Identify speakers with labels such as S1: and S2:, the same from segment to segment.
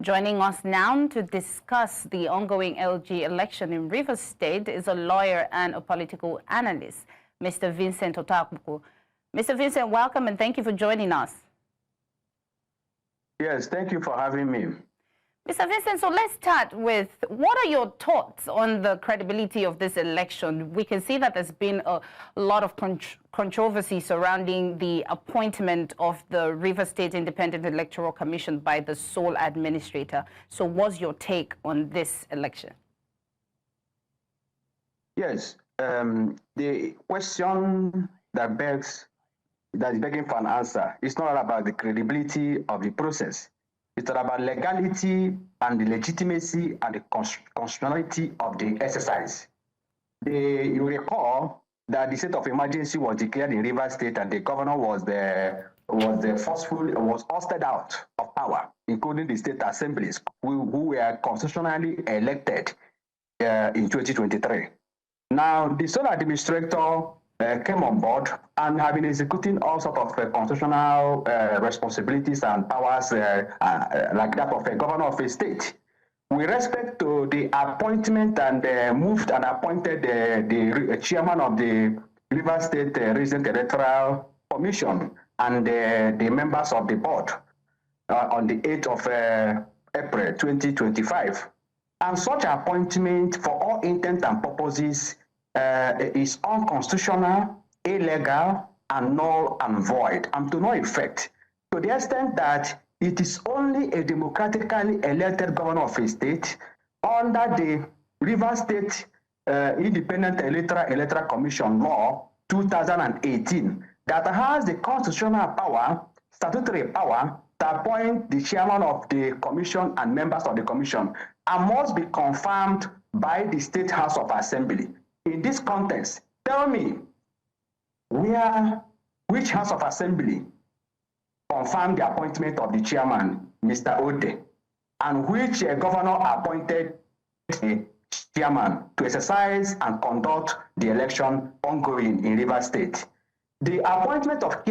S1: Joining us now to discuss the ongoing LG election in Rivers State is a lawyer and a political analyst, Mr. Vincent Otakuku. Mr. Vincent, welcome and thank you for joining us.
S2: Yes, thank you for having me.
S1: Mr. Vincent, so let's start with, what are your thoughts on the credibility of this election? We can see that there's been a lot of controversy surrounding the appointment of the Rivers State Independent Electoral Commission by the sole administrator. So what's your take on this election?
S2: Yes, the question that is begging for an answer is not about the credibility of the process. It's about legality and the legitimacy and the constitutionality of the exercise. You recall that the state of emergency was declared in Rivers State, and the governor was ousted out of power, including the state assemblies who were constitutionally elected in 2023. Now, the sole administrator came on board and have been executing all sorts of constitutional responsibilities and powers like that of a governor of a state. With respect to the appointment and moved and appointed the chairman of the Rivers State Resident Electoral Commission and the members of the board on the 8th of April 2025. And such appointment, for all intents and purposes, is unconstitutional, illegal, and null and void, and to no effect, to the extent that it is only a democratically elected governor of a state under the Rivers State Independent Electoral Commission Law 2018 that has the constitutional power, statutory power, to appoint the chairman of the commission and members of the commission, and must be confirmed by the State House of Assembly. In this context, tell me which House of Assembly confirmed the appointment of the chairman, Mr. Ode, and which governor appointed a chairman to exercise and conduct the election ongoing in Rivers State. The appointment of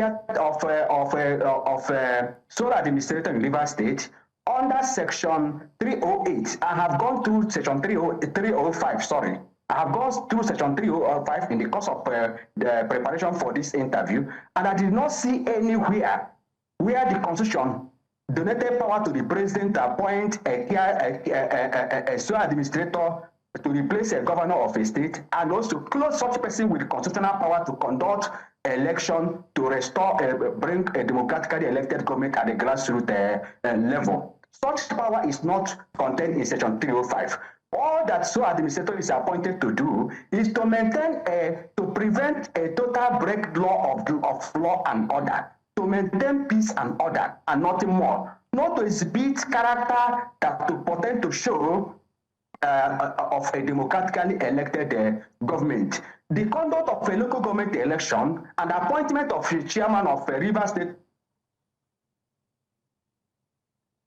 S2: sole administrator in Rivers State under Section 308, I have gone through Section 305, sorry. I have gone through Section 305 in the course of the preparation for this interview, and I did not see anywhere where the Constitution donated power to the president to appoint a sole administrator to replace a governor of a state, and also clothe such a person with constitutional power to conduct election to restore, bring a democratically elected government at the grassroots level. Such power is not contained in Section 305. All that sole administrator is appointed to do is to maintain to prevent a total breakdown of law and order, to maintain peace and order, and nothing more. Not to exhibit character that to pretend to show of a democratically elected government. The conduct of a local government election and the appointment of the chairman of a Rivers State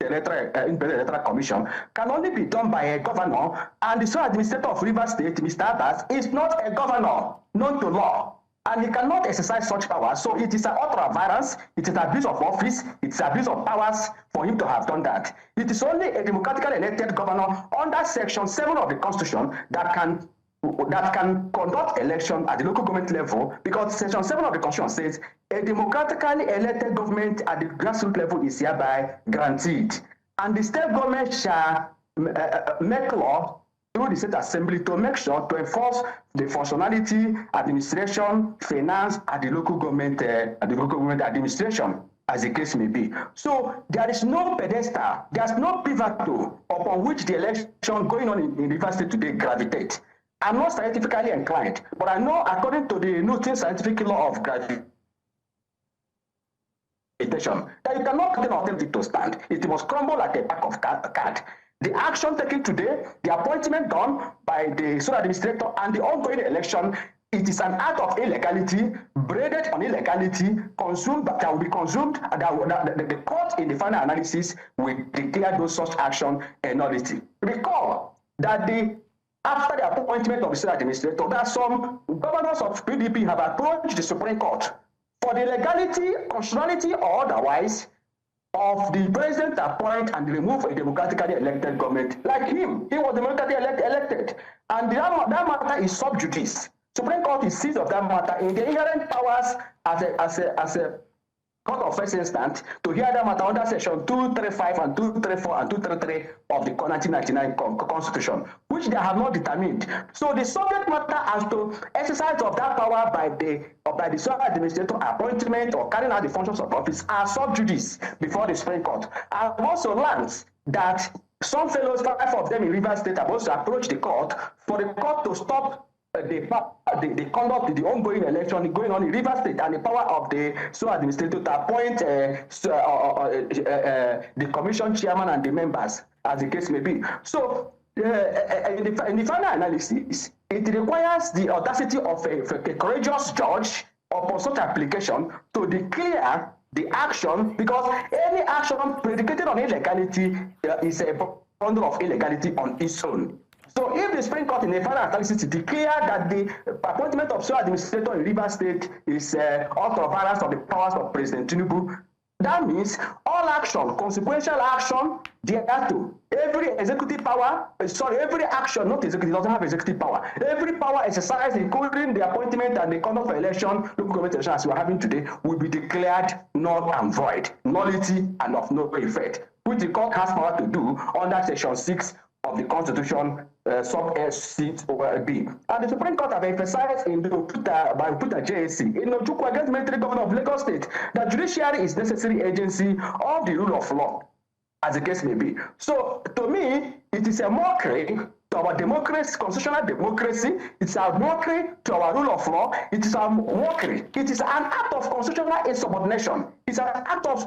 S2: Electoral Commission can only be done by a governor, and the sole administrator of Rivers State, Mr. Abbas, is not a governor known to law, and he cannot exercise such power. So it is an ultra virus, it is abuse of office, it's abuse of powers for him to have done that. It is only a democratically elected governor under Section 7 of the Constitution that can conduct election at the local government level, because Section 7 of the Constitution says a democratically elected government at the grassroots level is hereby granted, and the state government shall make law through the state assembly to make sure to enforce the functionality, administration, finance at the local government administration, as the case may be. So there is no pedestal, there's no pivotal upon which the election going on in Rivers State today gravitate. I'm not scientifically inclined, but I know according to the Newton scientific law of gravitation, that you cannot attempt it to stand. It must crumble like a pack of card. The action taken today, the appointment done by the sole administrator, and the ongoing election, it is an act of illegality, braided on illegality, consumed, that will be consumed, and the court in the final analysis will declare those such action a nullity. Recall that after the appointment of the state administrator, that some governors of PDP have approached the Supreme Court for the legality, constitutionality, or otherwise of the president appoint and remove a democratically elected government like him. He was democratically elected. And that matter is sub judice. Supreme Court is seized of that matter in the inherent powers as a court of first instance to hear that matter under section 235 and 234 and 233 of the 1999 Constitution, which they have not determined. So the subject matter as to exercise of that power by the sole administrator appointment or carrying out the functions of office are sub judice before the Supreme Court. I've also learned that some fellows, 5 of them in Rivers State, have also approached the court for the court to stop the conduct, the ongoing election going on in Rivers State, and the power of the sole administrator to appoint the commission chairman and the members, as the case may be. So, in the final analysis, it requires the audacity of a courageous judge upon such application to declare the action, because any action predicated on illegality is a bundle of illegality on its own. So if the Supreme Court in a final analysis declare that the appointment of sole administrator in Rivers State is out of balance of the powers of President Tinubu, that means all action, consequential action, thereto, every executive power, every action, not executive, doesn't have executive power. Every power exercised, including the appointment and the conduct of election, local government election as we are having today, will be declared null and void, nullity and of no effect, which the court has power to do under Section 6 of the Constitution, sub S6 over B. And the Supreme Court have emphasized in the JSC, in Ojukwu against military governor of Lagos State, that judiciary is necessary agency of the rule of law, as the case may be. So, to me, it is a mockery to our democracy, constitutional democracy. It's a mockery to our rule of law. It is a mockery. It is an act of constitutional insubordination. It's an act of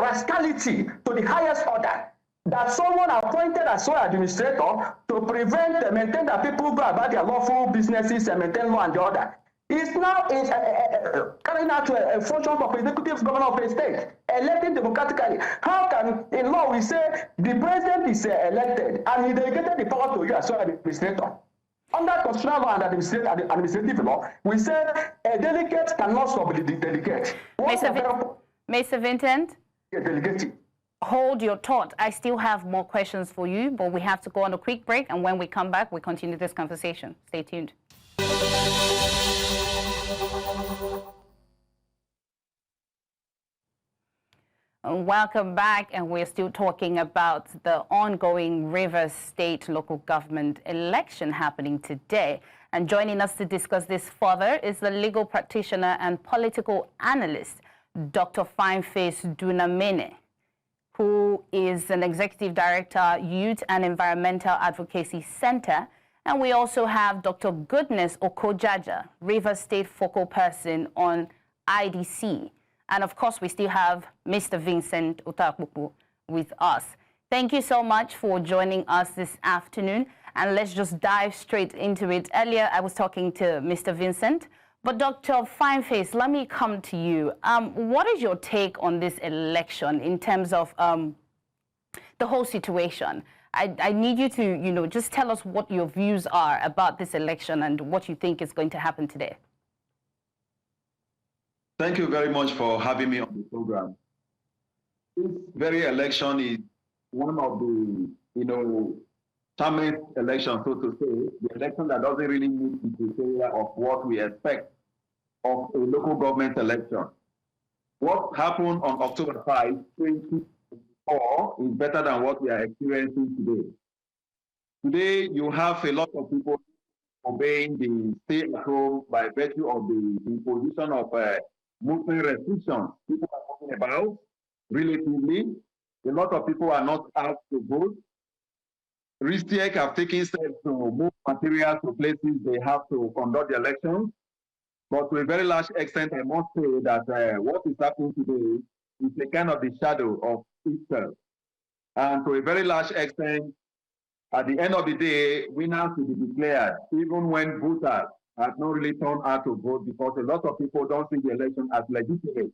S2: rascality to the highest order, that someone appointed as sole administrator to prevent and maintain that people go about their lawful businesses and maintain law and order is now carrying out a function of executive governor of a state, elected democratically. How can, in law, we say the president is elected and he delegated the power to you as sole administrator? Under constitutional law and administrative law, we say a delegate cannot stop the delegate.
S1: Mr. Vincent?
S2: A delegate.
S1: Hold your thought. I still have more questions for you, but we have to go on a quick break, and when we come back, we continue this conversation. Stay tuned. Welcome back, and we're still talking about the ongoing Rivers State local government election happening today. And joining us to discuss this further is the legal practitioner and political analyst, Dr. Fyneface Dumnamene, who is an executive director, Youth and Environmental Advocacy Center. And we also have Dr. Goodness Oko-Jaja, Rivers State focal person on IDICE. And of course, we still have Mr. Vincent Otakpoku with us. Thank you so much for joining us this afternoon. And let's just dive straight into it. Earlier, I was talking to Mr. Vincent. But Dr. Fyneface, let me come to you. What is your take on this election in terms of the whole situation? I need you to, just tell us what your views are about this election and what you think is going to happen today.
S3: Thank you very much for having me on the program. This very election is one of the, summit election, so to say, the election that doesn't really meet the criteria of what we expect of a local government election. What happened on October 5, 2024 is better than what we are experiencing today. Today, you have a lot of people obeying the stay at home by virtue of the imposition of movement restrictions. People are talking about relatively. A lot of people are not out to vote. RISTEC have taken steps to move materials to places they have to conduct the elections. But to a very large extent, I must say that what is happening today is a kind of the shadow of itself. And to a very large extent, at the end of the day, winners will be declared, even when voters have not really turned out to vote, because a lot of people don't see the election as legitimate.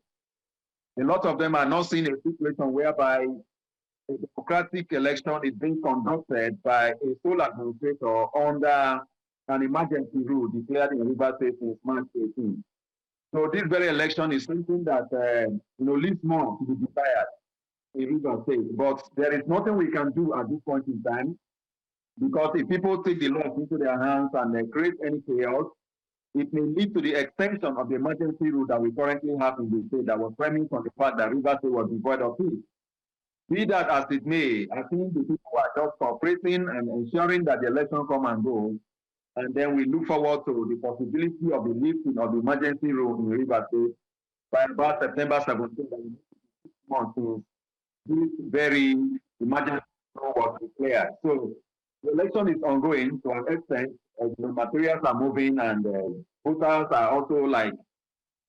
S3: A lot of them are not seeing a situation whereby a democratic election is being conducted by a sole administrator under an emergency rule declared in Rivers State since March 18. So this very election is something that leaves more to be desired in Rivers State. But there is nothing we can do at this point in time, because if people take the laws into their hands and create any chaos, it may lead to the extension of the emergency rule that we currently have in the state that was framing from the fact that Rivers State was devoid of peace. Be that as it may, I think the people are just cooperating and ensuring that the election come and go, and then we look forward to the possibility of the lifting of the emergency rule in Rivers State by about September 17th, month since this very emergency rule was declared. So the election is ongoing to an extent. The materials are moving, and voters are also like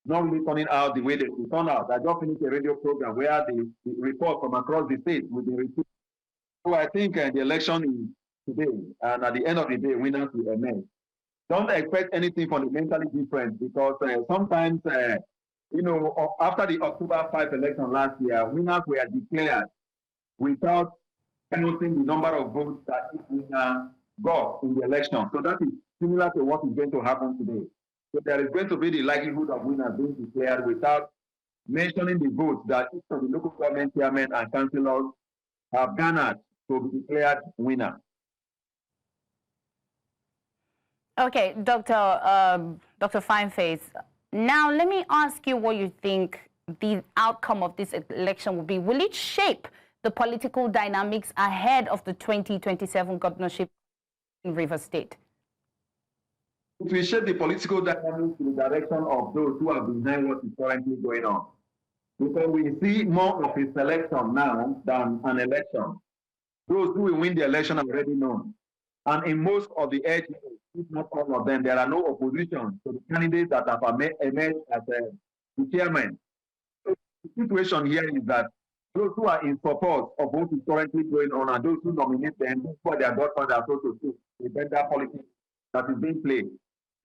S3: not really turning out the way they should turn out. I just finished a radio program where the report from across the state will be received. So I think the election is today, and at the end of the day, winners will emerge. Don't expect anything fundamentally different, because sometimes, after the October 5 election last year, winners were declared without counting the number of votes that each winner got in the election. So that is similar to what is going to happen today. So there is going to be the likelihood of winners being declared without mentioning the votes that each of the local government chairmen and councillors have garnered to be declared winner.
S1: Okay, Dr. Fyneface, now let me ask you what you think the outcome of this election will be. Will it shape the political dynamics ahead of the 2027 governorship in Rivers State?
S3: It will shape the political dynamics in the direction of those who are behind what is currently going on. Because we see more of a selection now than an election. Those who will win the election are already known. And in most of the areas, if not all of them, there are no opposition to the candidates that have emerged as the chairman. So the situation here is that those who are in support of what is currently going on and those who nominate them for their godfather, so to speak, the vendor politics that is being played,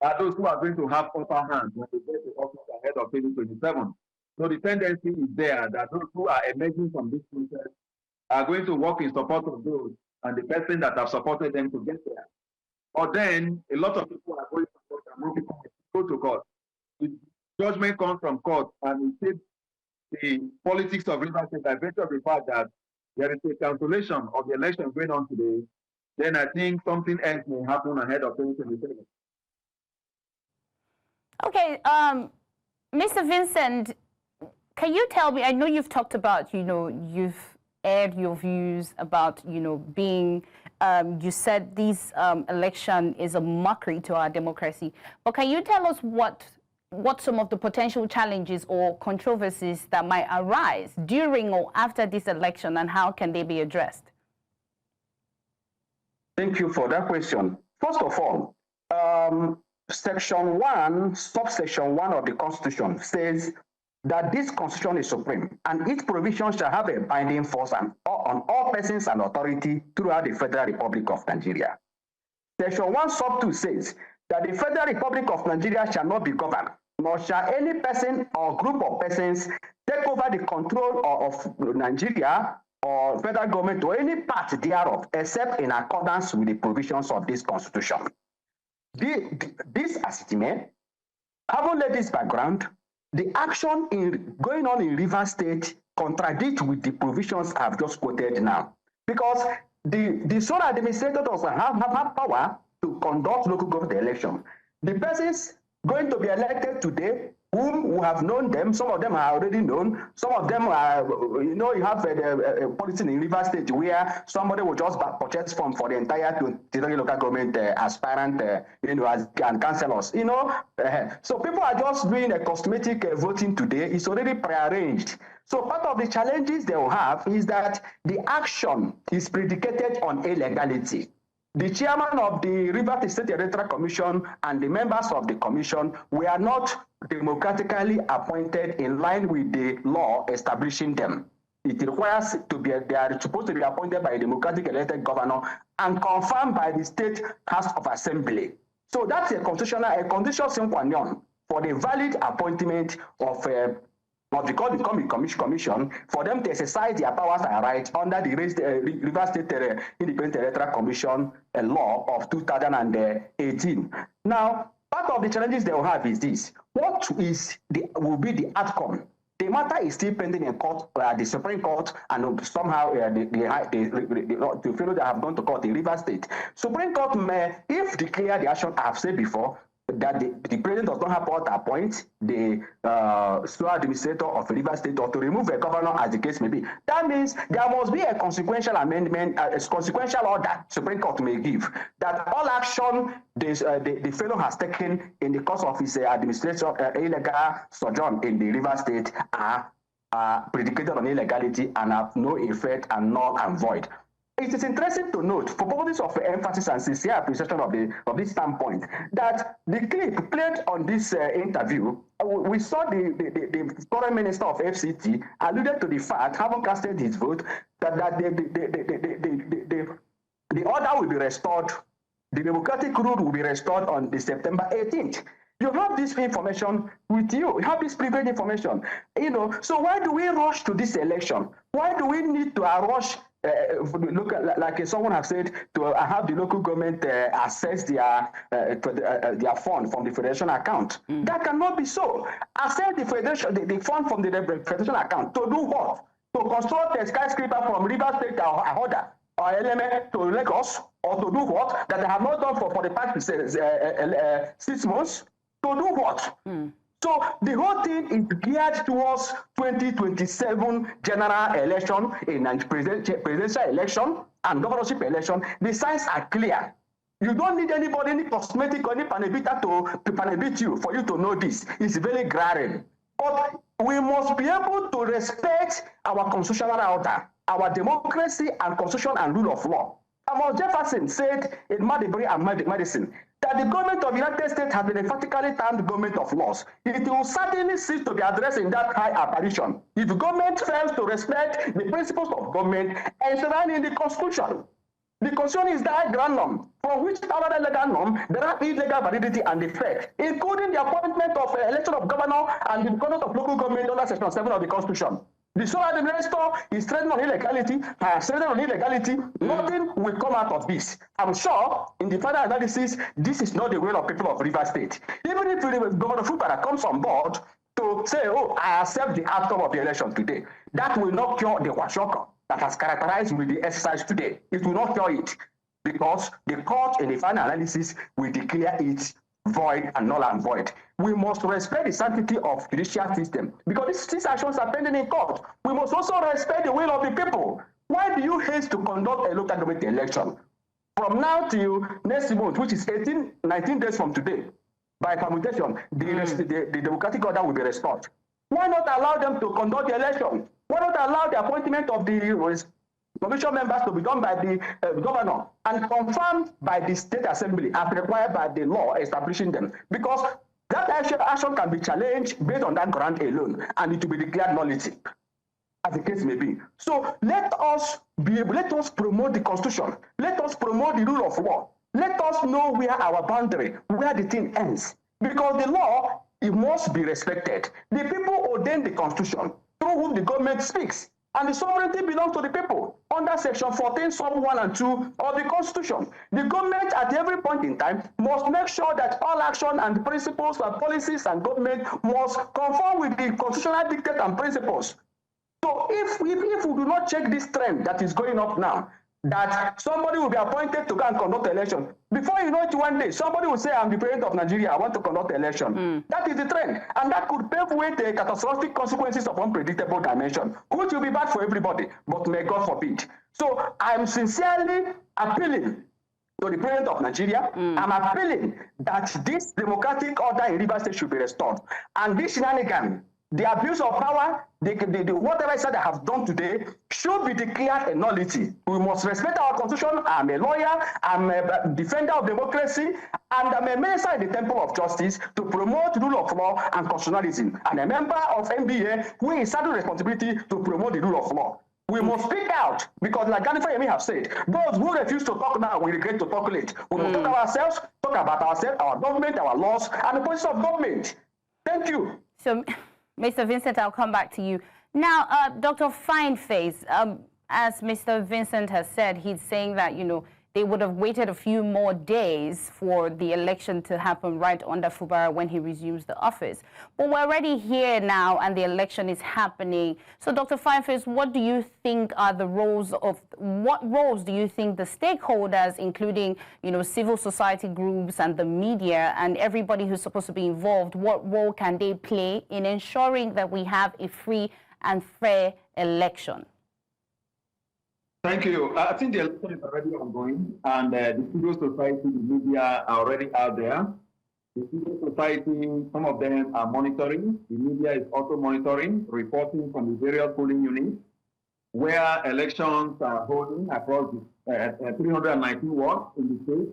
S3: are those who are going to have upper hand when they get to office ahead of 2027. So the tendency is there that those who are emerging from this process are going to work in support of those and the person that have supported them to get there. But then a lot of people are going to court, and more people go to court. The judgment comes from court, and it takes the politics of Rivers State by virtue of the fact that there is a cancellation of the election going on today. Then I think something else may happen ahead of 2027.
S1: Okay, Mr. Vincent, can you tell me, I know you've talked about, you've aired your views about, being, you said this election is a mockery to our democracy, but can you tell us what some of the potential challenges or controversies that might arise during or after this election, and how can they be addressed?
S2: Thank you for that question. First of all, Section 1, subsection 1 of the Constitution says that this Constitution is supreme, and its provisions shall have a binding force on all persons and authority throughout the Federal Republic of Nigeria. Section 1, sub 2 says that the Federal Republic of Nigeria shall not be governed, nor shall any person or group of persons take over the control of Nigeria or federal government or any part thereof, except in accordance with the provisions of this Constitution. This as it may, having laid this background, the action going on in Rivers State contradicts with the provisions I've just quoted now, because the sole administrator doesn't have power to conduct local government election. The persons going to be elected today, whom we have known them, some of them are already known, some of them are, you have a policy in Rivers State where somebody will just purchase form for the entire 23 local government aspirant, and councillors, So people are just doing a cosmetic voting today. It's already prearranged. So part of the challenges they will have is that the action is predicated on illegality. The chairman of the Rivers State Electoral Commission and the members of the commission were not democratically appointed in line with the law establishing them. It requires they are supposed to be appointed by a democratic elected governor and confirmed by the State House of Assembly. So that's a condition sine qua non for the valid appointment of what we call the commission, for them to exercise their powers and rights under the Rivers State Independent Electoral Commission law of 2018. Now, Part of the challenges they will have is this: what will be the outcome? The matter is still pending in court, the Supreme Court, and somehow the fellow that have gone to court in Rivers State. Supreme Court may, if declare the action I have said before, that the president does not have power to appoint the sole administrator of Rivers State or to remove a governor, as the case may be. That means there must be a consequential amendment, a consequential order Supreme Court may give, that all action the fellow has taken in the course of his administration illegal sojourn in the Rivers State are predicated on illegality and have no effect and null and void. It is interesting to note, for purposes of emphasis and sincere appreciation of this standpoint, that the clip played on this interview, we saw the current minister of FCT alluded to the fact, having casted his vote, that the order will be restored, the democratic rule will be restored on the September 18th. You have this information with you. You have this privileged information. So why do we rush to this election? Why do we need to rush? Look, like someone has said, to have the local government access their fund from the federation account. That cannot be so. Access the fund from the federation account to do what? To construct a skyscraper from Rivers State or Ahoda or Element to Lagos, or to do what? That they have not done for the past 6 months. To do what? So the whole thing is geared towards 2027 general election, in presidential election and governorship election. The signs are clear. You don't need anybody, any cosmetic or any panebita to panebit you for you to know this. It's very glaring. But we must be able to respect our constitutional order, our democracy and constitution and rule of law. Thomas Jefferson said in Madibri and Medicine that the government of the United States has been emphatically termed the government of laws. It will certainly cease to be addressed in that high apparition if government fails to respect the principles of government enshrined in the Constitution. The Constitution is that grand norm, from which other legal norm there are illegal validity and effect, including the appointment of election of governor and the conduct of local government under Section 7 of the Constitution. The sole administrator is threatened on illegality, has threatened on illegality. Nothing will come out of this. I'm sure in the final analysis, this is not the will of people of Rivers State. Even if Governor Fubara comes on board to say, oh, I accept the outcome of the election today, that will not cure the washoka that has characterized with the exercise today. It will not cure it, because the court in the final analysis will declare it void and null and void. We must respect the sanctity of the judicial system, because these actions are pending in court. We must also respect the will of the people. Why do you haste to conduct a local government election? From now till next month, which is 19 days from today, by permutation, the democratic order will be restored. Why not allow them to conduct the election? Why not allow the appointment of the commission members to be done by the governor and confirmed by the state assembly as required by the law establishing them? Because that action can be challenged based on that ground alone, and it will be declared nullity, as the case may be. So let us promote the Constitution. Let us promote the rule of law. Let us know where our boundary, where the thing ends. Because the law, it must be respected. The people ordain the Constitution, through whom the government speaks. And the sovereignty belongs to the people under Section 14, Sub 1 and 2 of the Constitution. The government at every point in time must make sure that all action and principles and policies and government must conform with the constitutional dictate and principles. So if we do not check this trend that is going up now, that somebody will be appointed to go and conduct election. Before you know it, one day, somebody will say, I'm the president of Nigeria, I want to conduct election. That is the trend. And that could pave way to catastrophic consequences of unpredictable dimension, which will be bad for everybody, but may God forbid. So I'm sincerely appealing to the president of Nigeria. I'm appealing that this democratic order in Rivers State should be restored. And this shenanigan, the abuse of power, whatever I said I have done today, should be declared a nullity. We must respect our Constitution. I'm a lawyer, I'm a defender of democracy, and I'm a minister in the Temple of Justice to promote rule of law and constitutionalism. I'm a member of NBA who is saddled responsibility to promote the rule of law. We must speak out, because like Ganifa Yemi have said, those who refuse to talk now will regret to talk late. We must talk about ourselves, our government, our laws, and the position of government. Thank you.
S1: So, Mr. Vincent, I'll come back to you. Now, Dr. Fyneface, as Mr. Vincent has said, he's saying that, they would have waited a few more days for the election to happen right under Fubara when he resumes the office. But we're already here now and the election is happening. So Dr. Fyneface, what do you think are the roles of, what roles do you think the stakeholders, including, you know, civil society groups and the media and everybody who's supposed to be involved, what role can they play in ensuring that we have a free and fair election?
S3: Thank you. I think the election is already ongoing, and the civil society, the media are already out there. The civil society, some of them are monitoring. The media is also monitoring, reporting from the various polling units where elections are holding across the 319 wards in the state.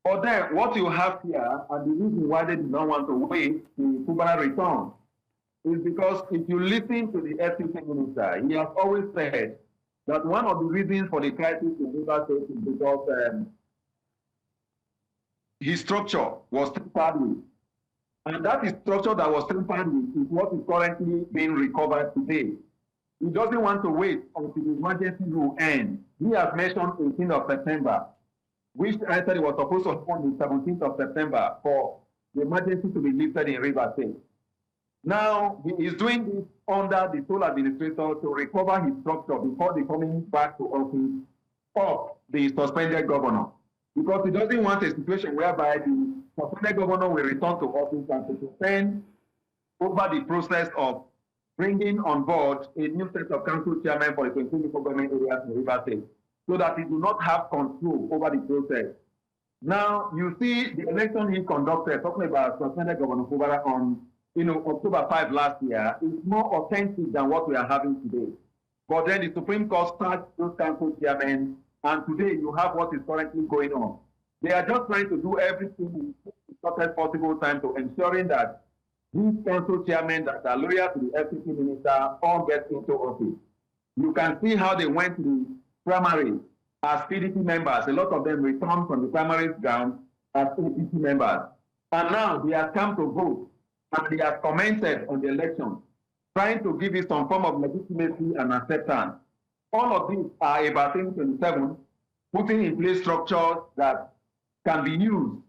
S3: But then what you have here, and the reason why they did not want to wait to Fubara return, is because if you listen to the FCC minister, he has always said that one of the reasons for the crisis in Rivers State is because his structure was tampered with. And that structure that was tampered with is what is currently being recovered today. He doesn't want to wait until the emergency will end. He has mentioned 18th of September, which I said it was supposed to happen the 17th of September for the emergency to be lifted in Rivers State. Now, he is doing this under the sole administrator to recover his structure before the coming back to office of the suspended governor. Because he doesn't want a situation whereby the suspended governor will return to office and to suspend over the process of bringing on board a new set of council chairmen for the 22 local government areas in Rivers State, so that he do not have control over the process. Now, you see the election he conducted, talking about suspended Governor Fubara on October 5 last year, is more authentic than what we are having today. But then the Supreme Court starts those council chairmen, and today you have what is currently going on. They are just trying to do everything in the shortest possible time to ensuring that these council chairmen that are loyal to the FCC minister all get into office. You can see how they went to the primary as PDP members. A lot of them returned from the primary ground as APC members. And now they have come to vote, and they have commented on the election, trying to give it some form of legitimacy and acceptance. All of these are about 2027, putting in place structures that can be used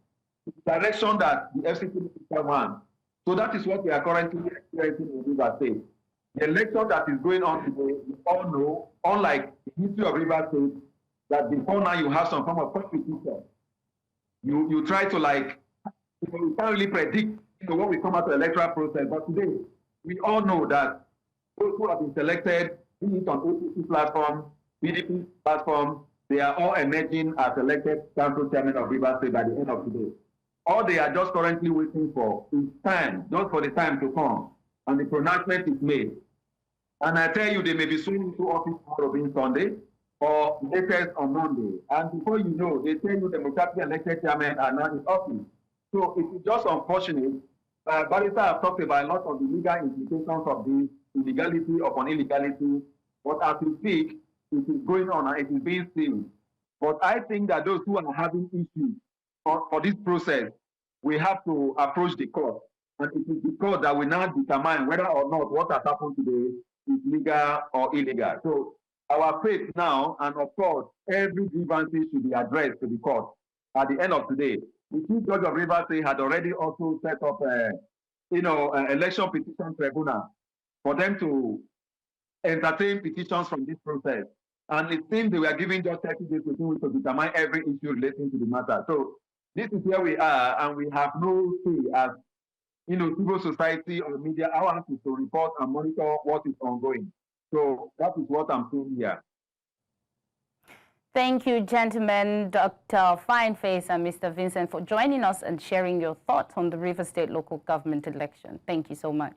S3: in the direction that the FCC minister wants. So that is what we are currently experiencing in Rivers State. The election that is going on today, we all know, unlike the history of Rivers State, that before now you have some form of competition. You try to you can't really predict what will come out of the electoral process. But today, we all know that those who have been selected, be it on APC platform, PDP platform, they are all emerging as elected council chairmen of Rivers State by the end of today. All they are just currently waiting for is time, just for the time to come, and the pronouncement is made. And I tell you, they may be sworn into office tomorrow being Sunday, or latest on Monday. And before you know, they tell you the democratically elected chairmen are now in office. So it is just unfortunate. Barrister have talked about a lot of the legal implications of this illegality upon illegality, but as we speak, it is going on and it is being seen. But I think that those who are having issues for this process, we have to approach the court. And it is the court that will now determine whether or not what has happened today is legal or illegal. So our faith now, and of course, every grievance should be addressed to the court at the end of today. The Chief Judge of Rivers State had already also set up an election petition tribunal for them to entertain petitions from this process. And it seems they were giving just 30 days to determine every issue relating to the matter. So this is where we are, and we have no say as civil society or media. Our ask is to report and monitor what is ongoing. So that is what I'm saying here.
S1: Thank you, gentlemen, Dr. Fyneface and Mr. Vincent, for joining us and sharing your thoughts on the Rivers State local government election. Thank you so much.